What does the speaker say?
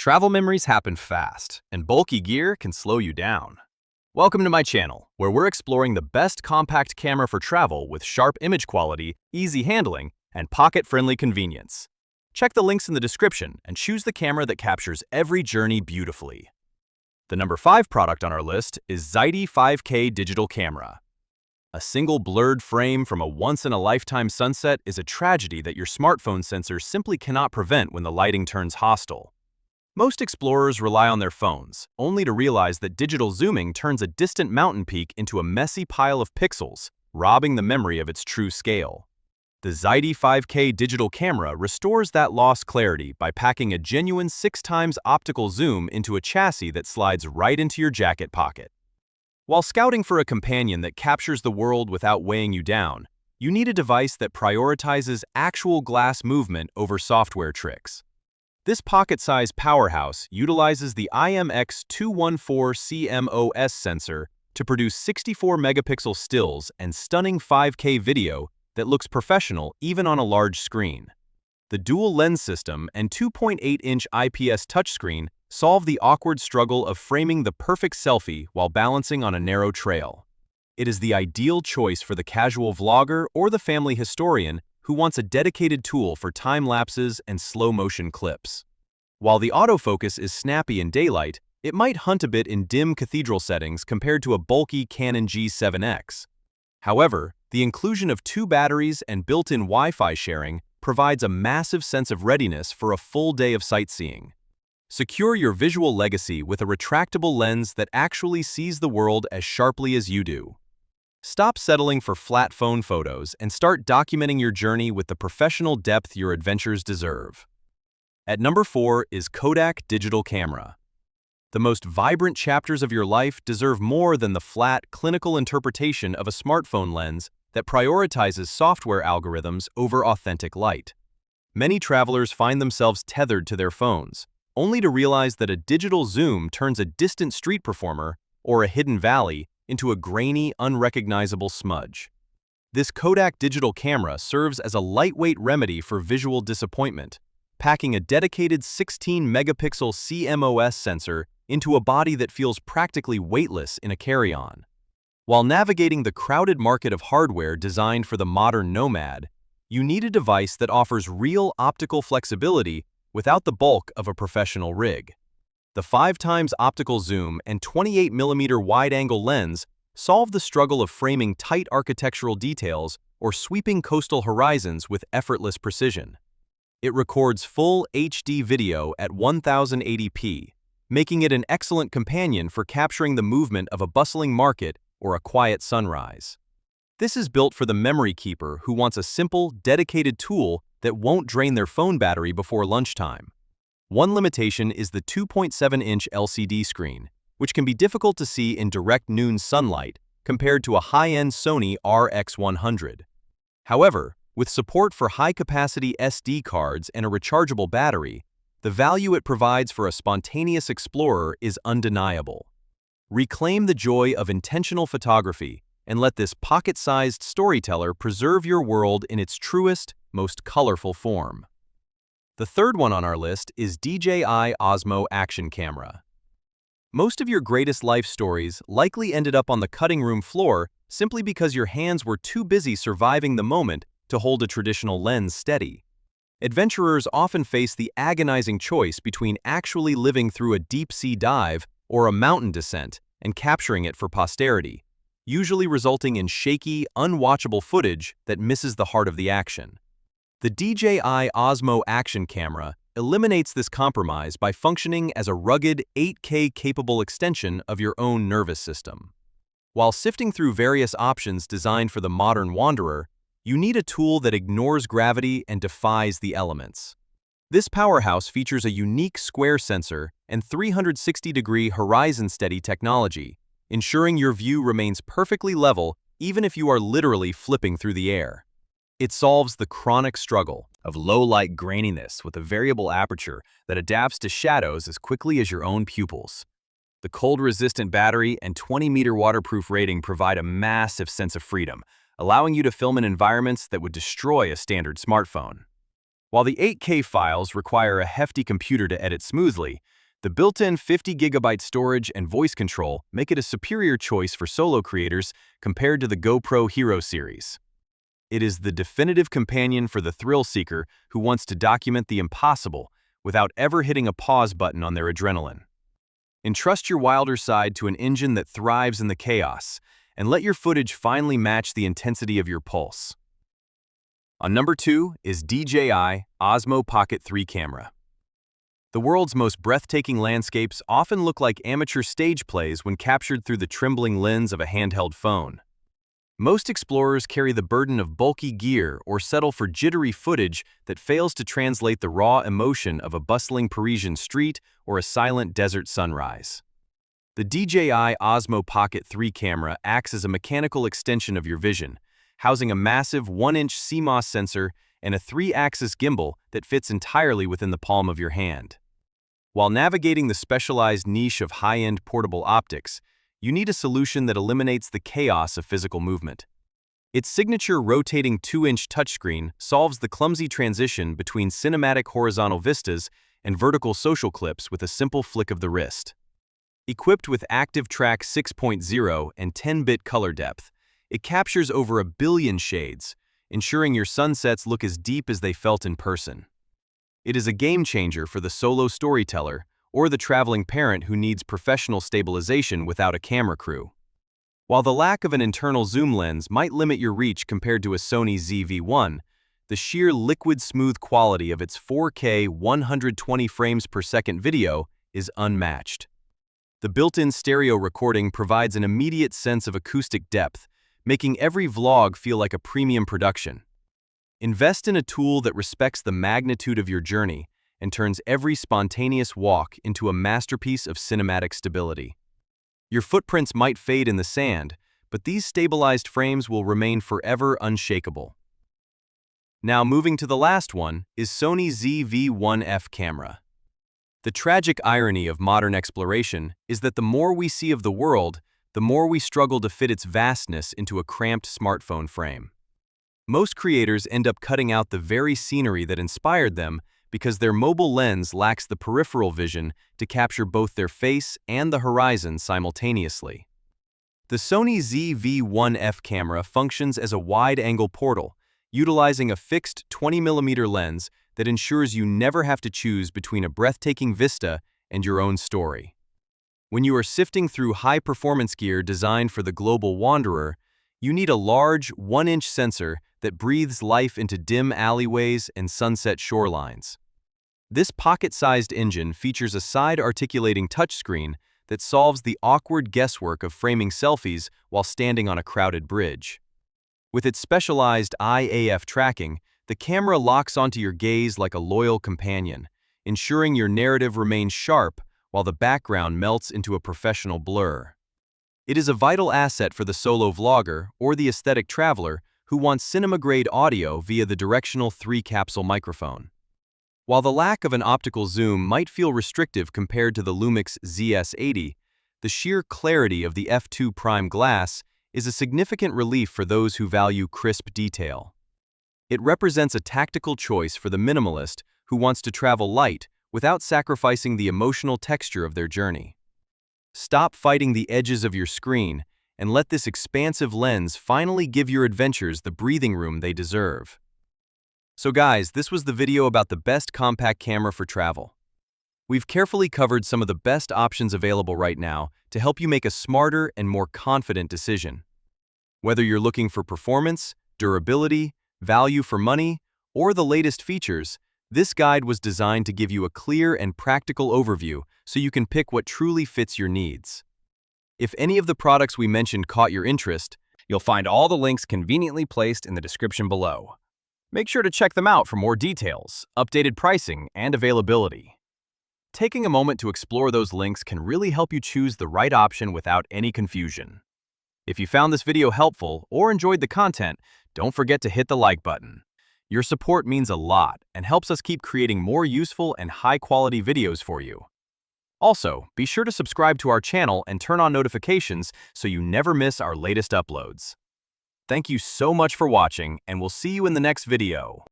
Travel memories happen fast, and bulky gear can slow you down. Welcome to my channel, where we're exploring the best compact camera for travel with sharp image quality, easy handling, and pocket-friendly convenience. Check the links in the description and choose the camera that captures every journey beautifully. The number 5 product on our list is Zydiie 5K digital camera. A single blurred frame from a once-in-a-lifetime sunset is a tragedy that your smartphone sensor simply cannot prevent when the lighting turns hostile. Most explorers rely on their phones, only to realize that digital zooming turns a distant mountain peak into a messy pile of pixels, robbing the memory of its true scale. The Zydiie 5K digital camera restores that lost clarity by packing a genuine 6x optical zoom into a chassis that slides right into your jacket pocket. While scouting for a companion that captures the world without weighing you down, you need a device that prioritizes actual glass movement over software tricks. This pocket-sized powerhouse utilizes the IMX214 CMOS sensor to produce 64-megapixel stills and stunning 5K video that looks professional even on a large screen. The dual lens system and 2.8-inch IPS touchscreen solve the awkward struggle of framing the perfect selfie while balancing on a narrow trail. It is the ideal choice for the casual vlogger or the family historian who wants a dedicated tool for time lapses and slow-motion clips. While the autofocus is snappy in daylight, it might hunt a bit in dim cathedral settings compared to a bulky Canon G7X. However, the inclusion of 2 batteries and built-in Wi-Fi sharing provides a massive sense of readiness for a full day of sightseeing. Secure your visual legacy with a retractable lens that actually sees the world as sharply as you do. Stop settling for flat phone photos and start documenting your journey with the professional depth your adventures deserve. At number 4 is Kodak digital camera. The most vibrant chapters of your life deserve more than the flat, clinical interpretation of a smartphone lens that prioritizes software algorithms over authentic light. Many travelers find themselves tethered to their phones, only to realize that a digital zoom turns a distant street performer or a hidden valley into a grainy, unrecognizable smudge. This Kodak digital camera serves as a lightweight remedy for visual disappointment, packing a dedicated 16-megapixel CMOS sensor into a body that feels practically weightless in a carry-on. While navigating the crowded market of hardware designed for the modern nomad, you need a device that offers real optical flexibility without the bulk of a professional rig. The 5x optical zoom and 28mm wide-angle lens solve the struggle of framing tight architectural details or sweeping coastal horizons with effortless precision. It records full HD video at 1080p, making it an excellent companion for capturing the movement of a bustling market or a quiet sunrise. This is built for the memory keeper who wants a simple, dedicated tool that won't drain their phone battery before lunchtime. One limitation is the 2.7-inch LCD screen, which can be difficult to see in direct noon sunlight compared to a high-end Sony RX100. However, with support for high-capacity SD cards and a rechargeable battery, the value it provides for a spontaneous explorer is undeniable. Reclaim the joy of intentional photography and let this pocket-sized storyteller preserve your world in its truest, most colorful form. The third one on our list is DJI Osmo Action Camera. Most of your greatest life stories likely ended up on the cutting room floor simply because your hands were too busy surviving the moment to hold a traditional lens steady. Adventurers often face the agonizing choice between actually living through a deep-sea dive or a mountain descent and capturing it for posterity, usually resulting in shaky, unwatchable footage that misses the heart of the action. The DJI Osmo Action Camera eliminates this compromise by functioning as a rugged 8K-capable extension of your own nervous system. While sifting through various options designed for the modern wanderer, you need a tool that ignores gravity and defies the elements. This powerhouse features a unique square sensor and 360-degree horizon-steady technology, ensuring your view remains perfectly level even if you are literally flipping through the air. It solves the chronic struggle of low-light graininess with a variable aperture that adapts to shadows as quickly as your own pupils. The cold-resistant battery and 20-meter waterproof rating provide a massive sense of freedom, allowing you to film in environments that would destroy a standard smartphone. While the 8K files require a hefty computer to edit smoothly, The built-in 50GB storage and voice control make it a superior choice for solo creators compared to the GoPro Hero series. It is the definitive companion for the thrill seeker who wants to document the impossible without ever hitting a pause button on their adrenaline. Entrust your wilder side to an engine that thrives in the chaos, and let your footage finally match the intensity of your pulse. On number 2 is DJI Osmo Pocket 3 camera. The world's most breathtaking landscapes often look like amateur stage plays when captured through the trembling lens of a handheld phone. Most explorers carry the burden of bulky gear or settle for jittery footage that fails to translate the raw emotion of a bustling Parisian street or a silent desert sunrise. The DJI Osmo Pocket 3 camera acts as a mechanical extension of your vision, housing a massive 1-inch CMOS sensor and a 3-axis gimbal that fits entirely within the palm of your hand. While navigating the specialized niche of high-end portable optics, you need a solution that eliminates the chaos of physical movement. Its signature rotating 2-inch touchscreen solves the clumsy transition between cinematic horizontal vistas and vertical social clips with a simple flick of the wrist. Equipped with Active Track 6.0 and 10-bit color depth, it captures over 1 billion shades, ensuring your sunsets look as deep as they felt in person. It is a game-changer for the solo storyteller or the traveling parent who needs professional stabilization without a camera crew. While the lack of an internal zoom lens might limit your reach compared to a Sony ZV-1, the sheer liquid-smooth quality of its 4K 120 frames per second video is unmatched. The built-in stereo recording provides an immediate sense of acoustic depth, making every vlog feel like a premium production. Invest in a tool that respects the magnitude of your journey and turns every spontaneous walk into a masterpiece of cinematic stability. Your footprints might fade in the sand, but these stabilized frames will remain forever unshakable. Now moving to the last one is Sony ZV-1F camera. The tragic irony of modern exploration is that the more we see of the world, the more we struggle to fit its vastness into a cramped smartphone frame. Most creators end up cutting out the very scenery that inspired them because their mobile lens lacks the peripheral vision to capture both their face and the horizon simultaneously. The Sony ZV-1F camera functions as a wide-angle portal, utilizing a fixed 20mm lens that ensures you never have to choose between a breathtaking vista and your own story. When you are sifting through high-performance gear designed for the global wanderer, you need a large 1-inch sensor that breathes life into dim alleyways and sunset shorelines. This pocket-sized engine features a side-articulating touchscreen that solves the awkward guesswork of framing selfies while standing on a crowded bridge. With its specialized IAF tracking, the camera locks onto your gaze like a loyal companion, ensuring your narrative remains sharp while the background melts into a professional blur. It is a vital asset for the solo vlogger or the aesthetic traveler who wants cinema-grade audio via the directional 3-capsule microphone. While the lack of an optical zoom might feel restrictive compared to the Lumix ZS80, the sheer clarity of the f2 prime glass is a significant relief for those who value crisp detail. It represents a tactical choice for the minimalist who wants to travel light without sacrificing the emotional texture of their journey. Stop fighting the edges of your screen and let this expansive lens finally give your adventures the breathing room they deserve. So guys, this was the video about the best compact camera for travel. We've carefully covered some of the best options available right now to help you make a smarter and more confident decision. Whether you're looking for performance, durability, value for money, or the latest features, this guide was designed to give you a clear and practical overview so you can pick what truly fits your needs. If any of the products we mentioned caught your interest, you'll find all the links conveniently placed in the description below. Make sure to check them out for more details, updated pricing, and availability. Taking a moment to explore those links can really help you choose the right option without any confusion. If you found this video helpful or enjoyed the content, don't forget to hit the like button. Your support means a lot and helps us keep creating more useful and high-quality videos for you. Also, be sure to subscribe to our channel and turn on notifications so you never miss our latest uploads. Thank you so much for watching, and we'll see you in the next video.